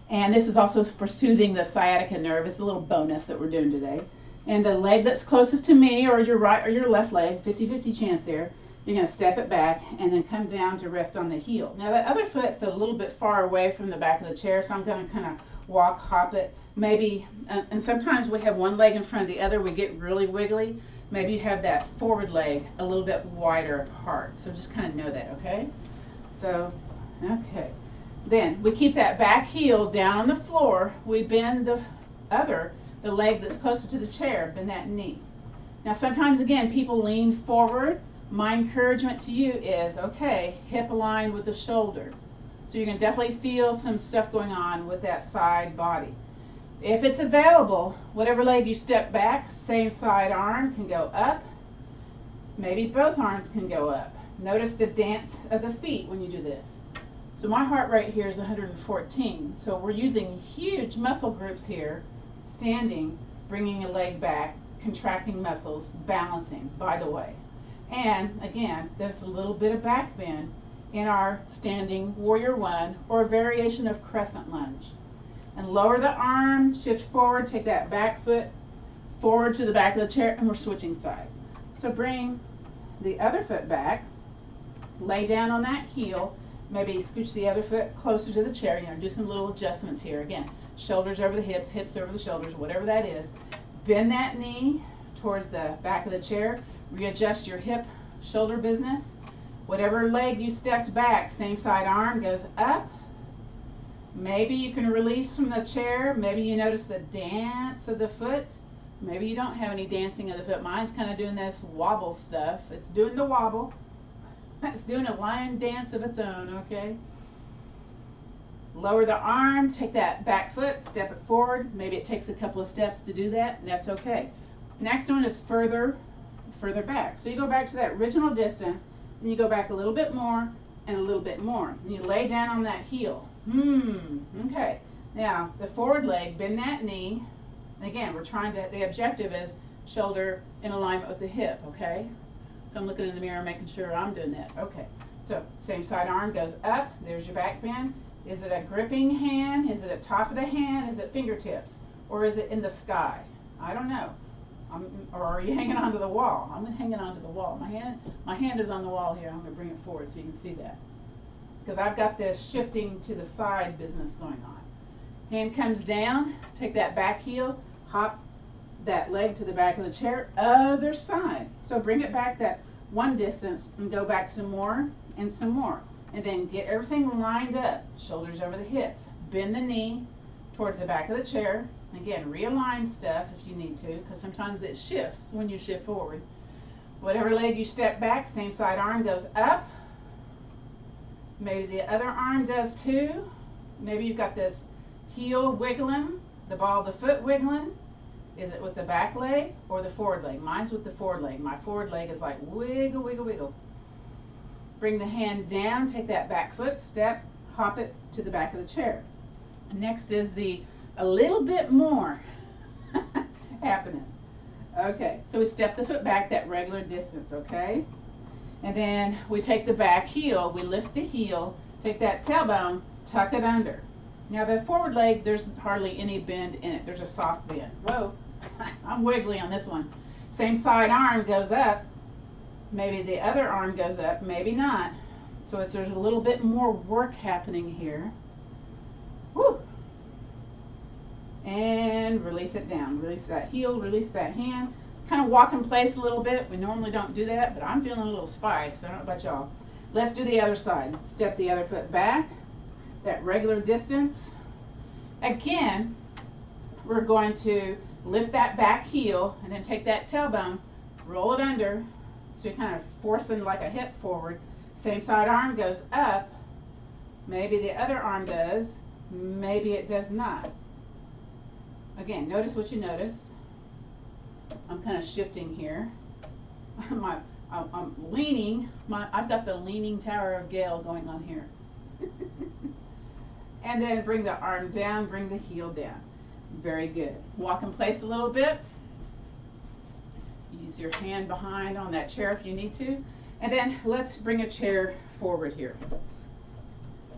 And this is also for soothing the sciatica nerve. It's a little bonus that we're doing today. And the leg that's closest to me, or your right or your left leg, 50-50 chance there, you're going to step it back and then come down to rest on the heel. Now the other foot's a little bit far away from the back of the chair, so I'm going to kind of walk, hop it. Maybe, and sometimes we have one leg in front of the other, we get really wiggly. Maybe you have that forward leg a little bit wider apart. So just kind of know that, okay? So, okay. Then we keep that back heel down on the floor. We bend the leg that's closer to the chair, bend that knee. Now sometimes, again, people lean forward. My encouragement to you is, okay, hip aligned with the shoulder. So you're going to definitely feel some stuff going on with that side body. If it's available, whatever leg you step back, same side arm can go up. Maybe both arms can go up. Notice the dance of the feet when you do this. So my heart rate here is 114. So we're using huge muscle groups here, standing, bringing a leg back, contracting muscles, balancing, by the way. And again, there's a little bit of back bend in our standing warrior one or a variation of crescent lunge. And lower the arms, shift forward, take that back foot forward to the back of the chair, and we're switching sides. So bring the other foot back, lay down on that heel, maybe scooch the other foot closer to the chair, do some little adjustments here. Again, shoulders over the hips, hips over the shoulders, whatever that is. Bend that knee towards the back of the chair, readjust your hip shoulder business. Whatever leg you stepped back, same side arm goes up. Maybe you can release from the chair. Maybe you notice the dance of the foot. Maybe you don't have any dancing of the foot. Mine's kind of doing this wobble stuff. It's doing the wobble. It's doing a line dance of its own, okay? Lower the arm, take that back foot, step it forward. Maybe it takes a couple of steps to do that, and that's okay. Next one is further back. So you go back to that original distance, and you go back a little bit more and a little bit more. And you lay down on that heel. Okay. Now, the forward leg, bend that knee. And again, we're trying to, the objective is shoulder in alignment with the hip, okay? So I'm looking in the mirror, making sure I'm doing that. Okay. So same side arm goes up. There's your back bend. Is it a gripping hand? Is it at top of the hand? Is it fingertips? Or is it in the sky? I don't know. Or are you hanging onto the wall? I'm hanging onto the wall. My hand is on the wall here. I'm going to bring it forward so you can see that. Because I've got this shifting to the side business going on. Hand comes down, take that back heel, hop that leg to the back of the chair, other side. So bring it back that one distance and go back some more and some more. And then get everything lined up, shoulders over the hips. Bend the knee towards the back of the chair. Again, realign stuff if you need to, because sometimes it shifts when you shift forward. Whatever leg you step back, same side arm goes up. Maybe the other arm does too. Maybe you've got this heel wiggling, the ball of the foot wiggling. Is it with the back leg or the forward leg? Mine's with the forward leg. My forward leg is like wiggle, wiggle, wiggle. Bring the hand down, take that back foot, step, hop it to the back of the chair. Next is a little bit more happening. Okay, so we step the foot back that regular distance, okay? And then we take the back heel, we lift the heel, take that tailbone, tuck it under. Now the forward leg, there's hardly any bend in it. There's a soft bend. Whoa, I'm wiggly on this one. Same side arm goes up. Maybe the other arm goes up, maybe not. So there's a little bit more work happening here. Woo! And release it down. Release that heel, release that hand. Kind of walk in place a little bit. We normally don't do that, but I'm feeling a little spice. I don't know about y'all. Let's do the other side. Step the other foot back. That regular distance. Again, we're going to lift that back heel and then take that tailbone, roll it under. So you're kind of forcing like a hip forward. Same side arm goes up. Maybe the other arm does. Maybe it does not. Again, notice what you notice. I'm kind of shifting here. I'm leaning. I've got the leaning Tower of Gail going on here. And then bring the arm down, bring the heel down. Very good. Walk in place a little bit. Use your hand behind on that chair if you need to. And then let's bring a chair forward here.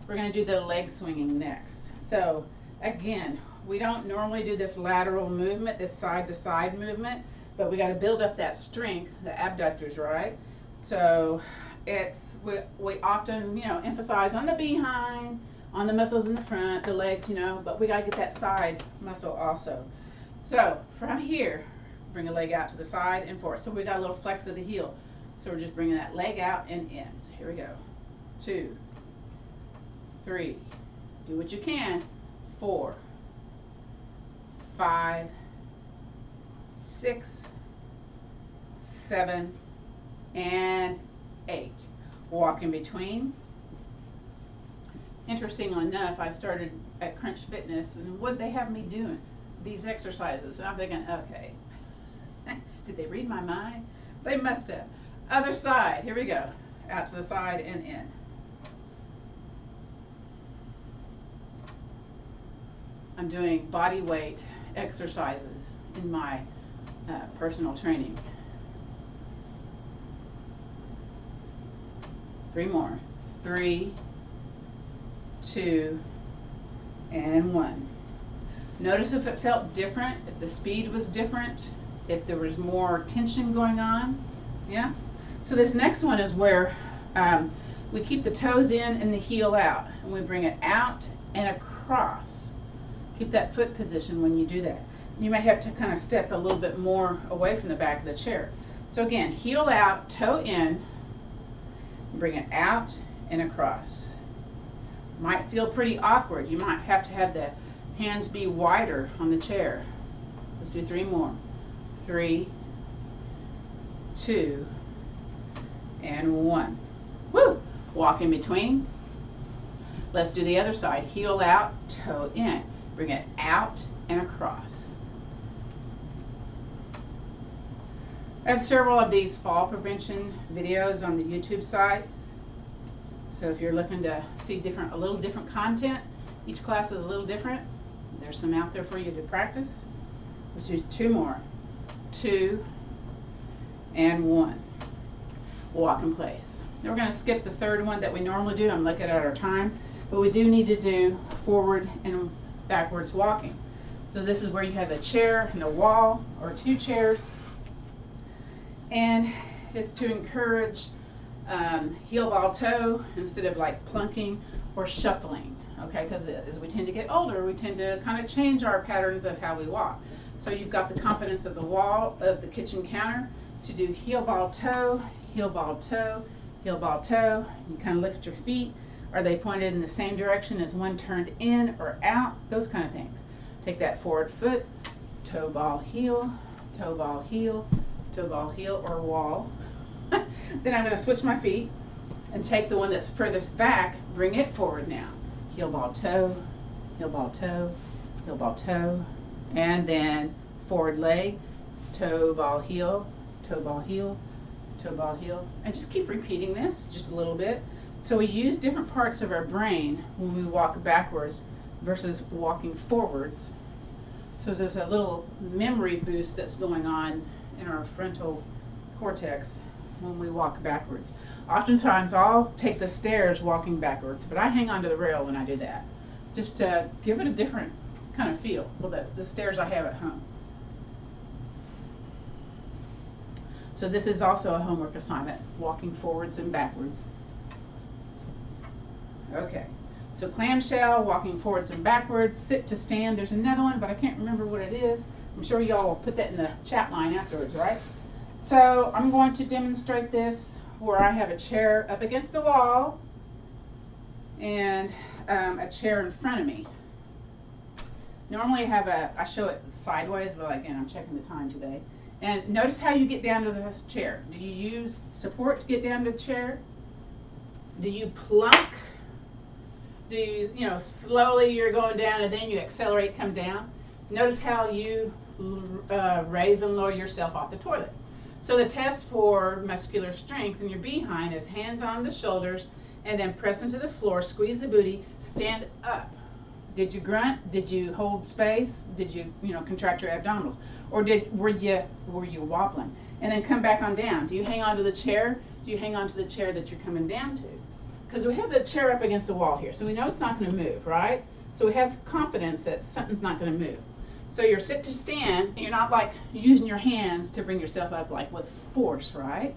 We're going to do the leg swinging next. So again, we don't normally do this lateral movement, this side to side movement, but we got to build up that strength, the abductors, right? So it's, we often, emphasize on the behind, on the muscles in the front, the legs, but we got to get that side muscle also. So from here, bring a leg out to the side and forward. So we got a little flex of the heel. So we're just bringing that leg out and in. So here we go. 2, 3, do what you can. 4, 5, 6, 7, and 8. Walk in between. Interestingly enough, I started at Crunch Fitness, and what they have me doing? These exercises. And I'm thinking, okay, did they read my mind? They must have. Other side. Here we go. Out to the side and in. I'm doing body weight exercises in my personal training. 3 more. 3, 2, and 1. Notice if it felt different, if the speed was different, if there was more tension going on. Yeah? So this next one is where we keep the toes in and the heel out, and we bring it out and across. Keep that foot position when you do that. You may have to kind of step a little bit more away from the back of the chair. So again, heel out, toe in, bring it out and across. Might feel pretty awkward. You might have to have the hands be wider on the chair. Let's do 3 more. 3, 2, and 1. Woo! Walk in between. Let's do the other side. Heel out, toe in. Bring it out and across. I have several of these fall prevention videos on the YouTube side. So if you're looking to see a little different content, each class is a little different. There's some out there for you to practice. Let's do 2 more. 2 and 1. Walk in place. Then we're going to skip the third one that we normally do. I'm looking at our time, but we do need to do forward and backwards walking. So this is where you have a chair and a wall, or 2 chairs, and it's to encourage heel ball toe instead of like plunking or shuffling. Okay, because as we tend to get older, we tend to kind of change our patterns of how we walk. So you've got the confidence of the wall of the kitchen counter to do heel ball toe, heel ball toe, heel ball toe. You kind of look at your feet. Are they pointed in the same direction as one turned in or out? Those kind of things. Take that forward foot, toe ball heel, toe ball heel, toe ball heel, or wall. Then I'm going to switch my feet and take the one that's furthest back, bring it forward now. Heel ball toe, heel ball toe, heel ball toe, and then forward leg, toe ball heel, toe ball heel, toe ball heel, and just keep repeating this just a little bit. So we use different parts of our brain when we walk backwards versus walking forwards. So there's a little memory boost that's going on in our frontal cortex when we walk backwards. Oftentimes I'll take the stairs walking backwards, but I hang onto the rail when I do that, just to give it a different kind of feel. Well, the stairs I have at home. So this is also a homework assignment, walking forwards and backwards. Okay, so clamshell, walking forwards and backwards, sit to stand. There's another one, but I can't remember what it is. I'm sure y'all will put that in the chat line afterwards, right? So I'm going to demonstrate this where I have a chair up against the wall and a chair in front of me. Normally I show it sideways, but again, I'm checking the time today. And notice how you get down to the chair. Do you use support to get down to the chair? Do you plunk? Do you, slowly you're going down and then you accelerate, come down? Notice how you raise and lower yourself off the toilet. So the test for muscular strength in your behind is hands on the shoulders and then press into the floor, squeeze the booty, stand up. Did you grunt? Did you hold space? Did you, contract your abdominals? Or were you wobbling? And then come back on down. Do you hang on to the chair? Do you hang on to the chair that you're coming down to? Because we have the chair up against the wall here, so we know it's not going to move, right? So we have confidence that something's not going to move. So you're sit to stand, and you're not like using your hands to bring yourself up like with force, right?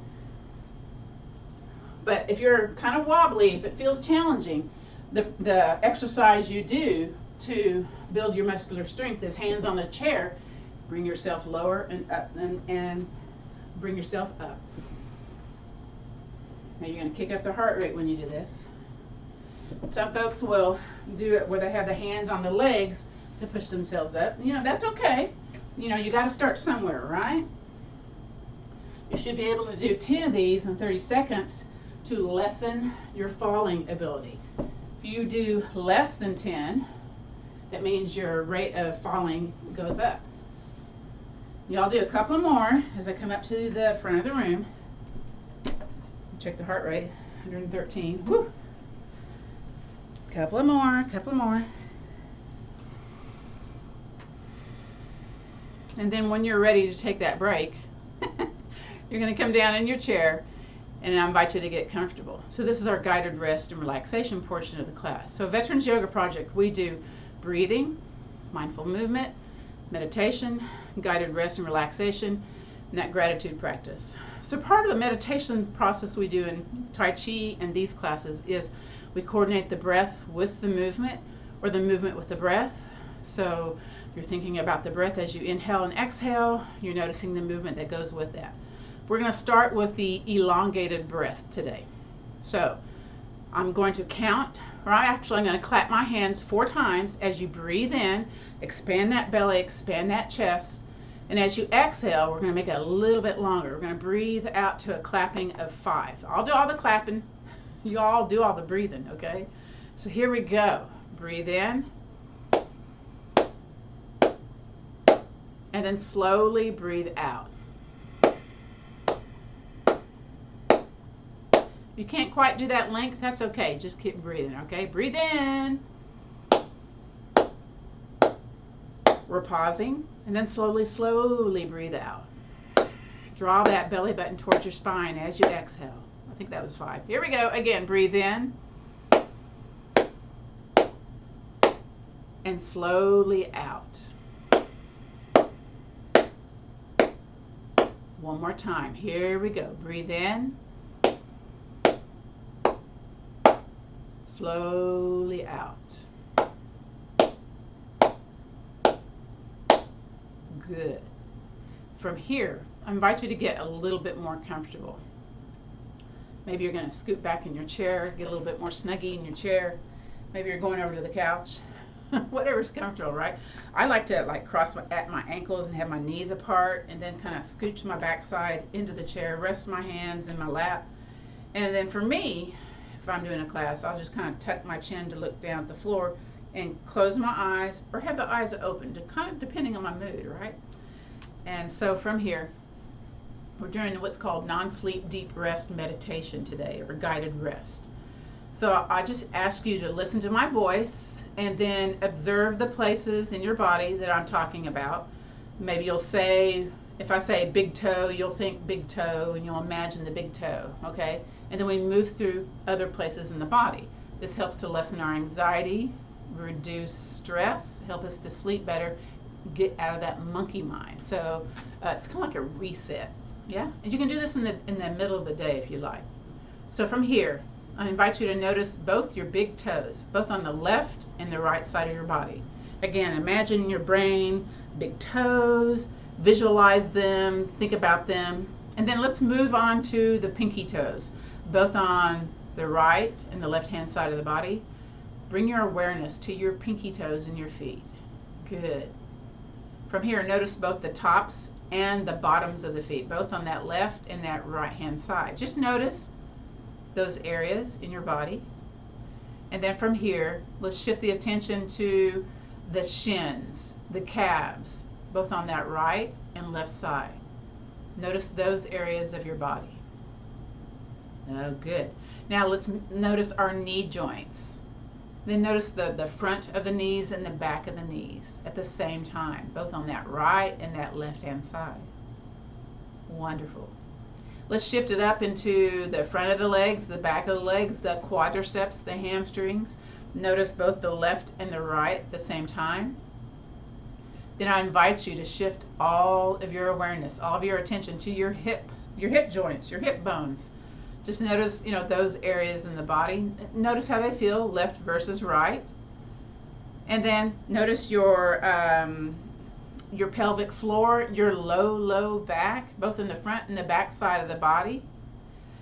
But if you're kind of wobbly, if it feels challenging, the exercise you do to build your muscular strength is hands on the chair. Bring yourself lower and up, and bring yourself up. Now you're going to kick up the heart rate when you do this. Some folks will do it where they have the hands on the legs to push themselves up. You know, that's okay. You know, you got to start somewhere, right? You should be able to do 10 of these in 30 seconds to lessen your falling ability. If you do less than 10, that means your rate of falling goes up. Y'all do a couple more as I come up to the front of the room. Check the heart rate, 113. Woo! Couple more, couple more. And then when you're ready to take that break, you're going to come down in your chair, and I invite you to get comfortable. So this is our guided rest and relaxation portion of the class. So Veterans Yoga Project, we do breathing, mindful movement, meditation, guided rest and relaxation, and that gratitude practice. So part of the meditation process we do in Tai Chi and these classes is we coordinate the breath with the movement, or the movement with the breath. So you're thinking about the breath as you inhale and exhale. You're noticing the movement that goes with that. We're going to start with the elongated breath today. So I'm going to count, or I'm going to clap my hands 4 times as you breathe in, expand that belly, expand that chest. And as you exhale, we're going to make it a little bit longer. We're going to breathe out to a clapping of 5. I'll do all the clapping. You all do all the breathing, okay? So here we go. Breathe in. And then slowly breathe out. If you can't quite do that length, that's okay. Just keep breathing, okay? Breathe in. We're pausing, and then slowly, slowly breathe out. Draw that belly button towards your spine as you exhale. I think that was 5. Here we go. Again, breathe in. And slowly out. One more time. Here we go. Breathe in. Slowly out. Good. From here, I invite you to get a little bit more comfortable. Maybe you're going to scoot back in your chair, get a little bit more snuggy in your chair. Maybe you're going over to the couch. Whatever's comfortable, right? I like to cross at my ankles and have my knees apart, and then kind of scooch my backside into the chair, rest my hands in my lap. And then for me, if I'm doing a class, I'll just kind of tuck my chin to look down at the floor and close my eyes, or have the eyes open, to kind of depending on my mood, right? And so from here, we're doing what's called non-sleep deep rest meditation today, or guided rest. So I just ask you to listen to my voice and then observe the places in your body that I'm talking about. Maybe you'll say, if I say big toe, you'll think big toe, and you'll imagine the big toe, okay? And then we move through other places in the body. This helps to lessen our anxiety, reduce stress, help us to sleep better, get out of that monkey mind. So it's kind of like a reset, yeah? And you can do this in the middle of the day if you like. So from here, I invite you to notice both your big toes, both on the left and the right side of your body. Again, imagine in your brain, big toes, visualize them, think about them, and then let's move on to the pinky toes, both on the right and the left-hand side of the body. Bring your awareness to your pinky toes and your feet. Good. From here, notice both the tops and the bottoms of the feet, both on that left and that right-hand side. Just notice those areas in your body. And then from here, let's shift the attention to the shins, the calves, both on that right and left side. Notice those areas of your body. Oh, good. Now let's notice our knee joints. Then notice the front of the knees and the back of the knees at the same time, both on that right and that left-hand side. Wonderful. Let's shift it up into the front of the legs, the back of the legs, the quadriceps, the hamstrings. Notice both the left and the right at the same time. Then I invite you to shift all of your awareness, all of your attention to your hip joints, your hip bones. Just notice, those areas in the body. Notice how they feel, left versus right. And then notice your pelvic floor, your low back, both in the front and the back side of the body.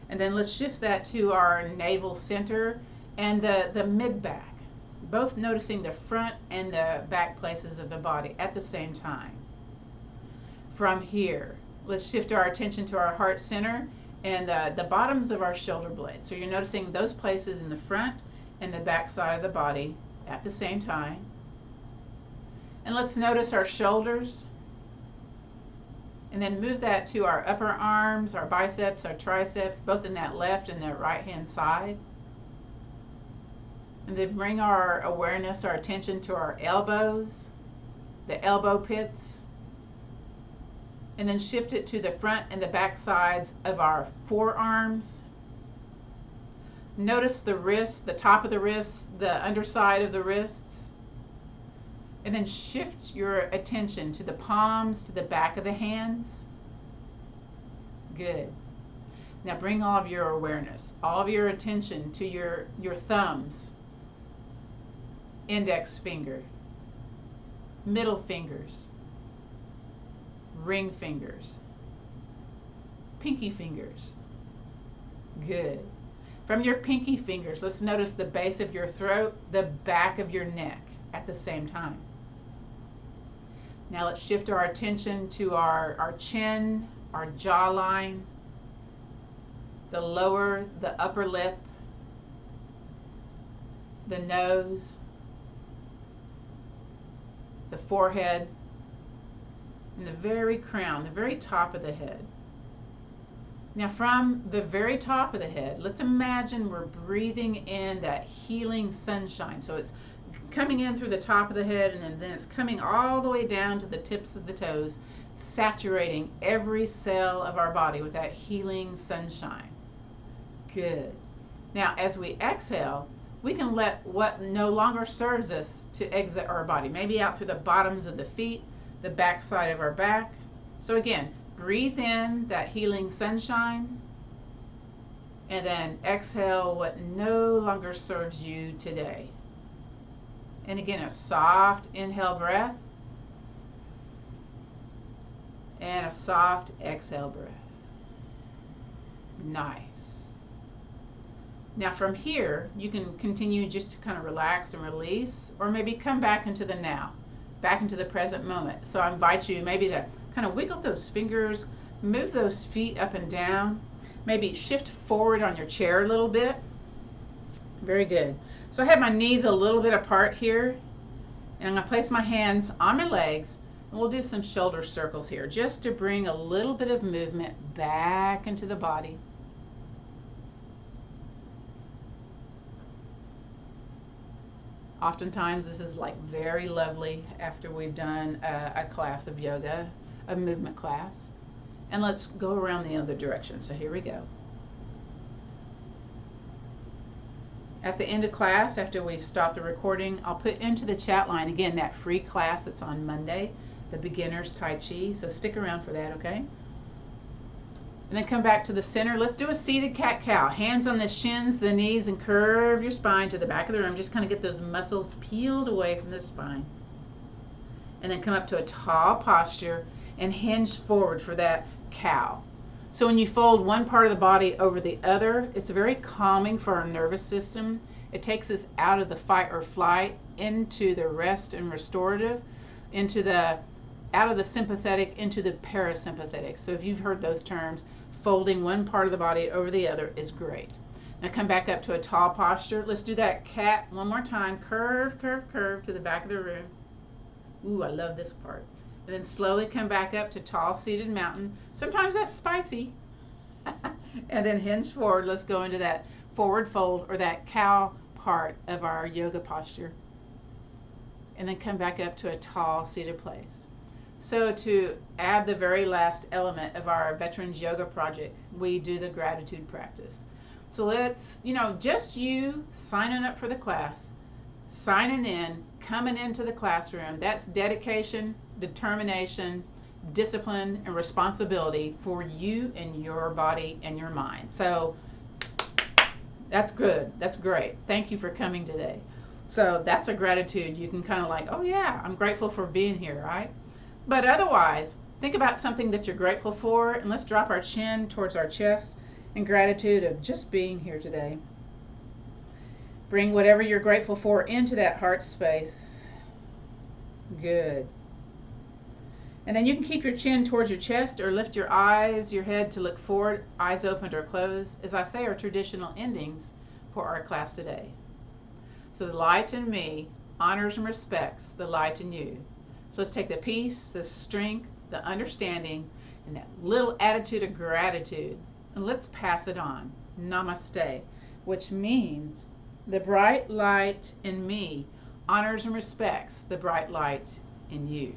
And then let's shift that to our navel center and the mid-back, both noticing the front and the back places of the body at the same time. From here, let's shift our attention to our heart center and the bottoms of our shoulder blades. So you're noticing those places in the front and the back side of the body at the same time. And let's notice our shoulders. And then move that to our upper arms, our biceps, our triceps, both in that left and that right hand side. And then bring our awareness, our attention to our elbows, the elbow pits. And then shift it to the front and the back sides of our forearms. Notice the wrists, the top of the wrists, the underside of the wrists. And then shift your attention to the palms, to the back of the hands. Good. Now bring all of your awareness, all of your attention to your thumbs, index finger, middle fingers, ring fingers, pinky fingers. Good. From your pinky fingers, let's notice the base of your throat, the back of your neck at the same time. Now let's shift our attention to our chin, our jawline, the lower, the upper lip, the nose, the forehead, and the very crown, the very top of the head. Now from the very top of the head, let's imagine we're breathing in that healing sunshine. So it's coming in through the top of the head, and then it's coming all the way down to the tips of the toes, saturating every cell of our body with that healing sunshine. Good. Now as we exhale, we can let what no longer serves us to exit our body, maybe out through the bottoms of the feet, the back side of our back. So again, breathe in that healing sunshine, and then exhale what no longer serves you today. And again, a soft inhale breath and a soft exhale breath. Nice. Now from here, you can continue just to kind of relax and release, or maybe come back into the now, back into the present moment. So I invite you maybe to kind of wiggle those fingers, move those feet up and down, maybe shift forward on your chair a little bit. Very good. So I have my knees a little bit apart here, and I'm going to place my hands on my legs, and we'll do some shoulder circles here just to bring a little bit of movement back into the body. Oftentimes this is like very lovely after we've done a class of yoga, a movement class. And let's go around the other direction. So here we go. At the end of class, after we've stopped the recording, I'll put into the chat line again that free class that's on Monday, the beginner's Tai Chi. So stick around for that, okay? And then come back to the center. Let's do a seated cat-cow. Hands on the shins, the knees, and curve your spine to the back of the room. Just kind of get those muscles peeled away from the spine. And then come up to a tall posture and hinge forward for that cow. So when you fold one part of the body over the other, it's very calming for our nervous system. It takes us out of the fight or flight into the rest and restorative, out of the sympathetic into the parasympathetic. So if you've heard those terms, folding one part of the body over the other is great. Now come back up to a tall posture. Let's do that cat one more time. Curve, curve, curve to the back of the room. Ooh, I love this part. And then slowly come back up to tall seated mountain. Sometimes that's spicy. And then hinge forward. Let's go into that forward fold, or that cow part of our yoga posture. And then come back up to a tall seated place. So to add the very last element of our Veterans Yoga project, we do the gratitude practice. So let's, just you signing up for the class, signing in, coming into the classroom. That's dedication, determination, discipline, and responsibility for you and your body and your mind. So that's good. That's great. Thank you for coming today. So that's a gratitude. You can kind of like, oh yeah, I'm grateful for being here, right? But otherwise, think about something that you're grateful for, and let's drop our chin towards our chest in gratitude of just being here today. Bring whatever you're grateful for into that heart space. Good. And then you can keep your chin towards your chest or lift your eyes, your head to look forward, eyes opened or closed, as I say our traditional endings for our class today. So the light in me honors and respects the light in you. So let's take the peace, the strength, the understanding, and that little attitude of gratitude, and let's pass it on. Namaste, which means the bright light in me honors and respects the bright light in you.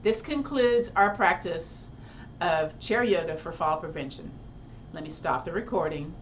This concludes our practice of chair yoga for fall prevention. Let me stop the recording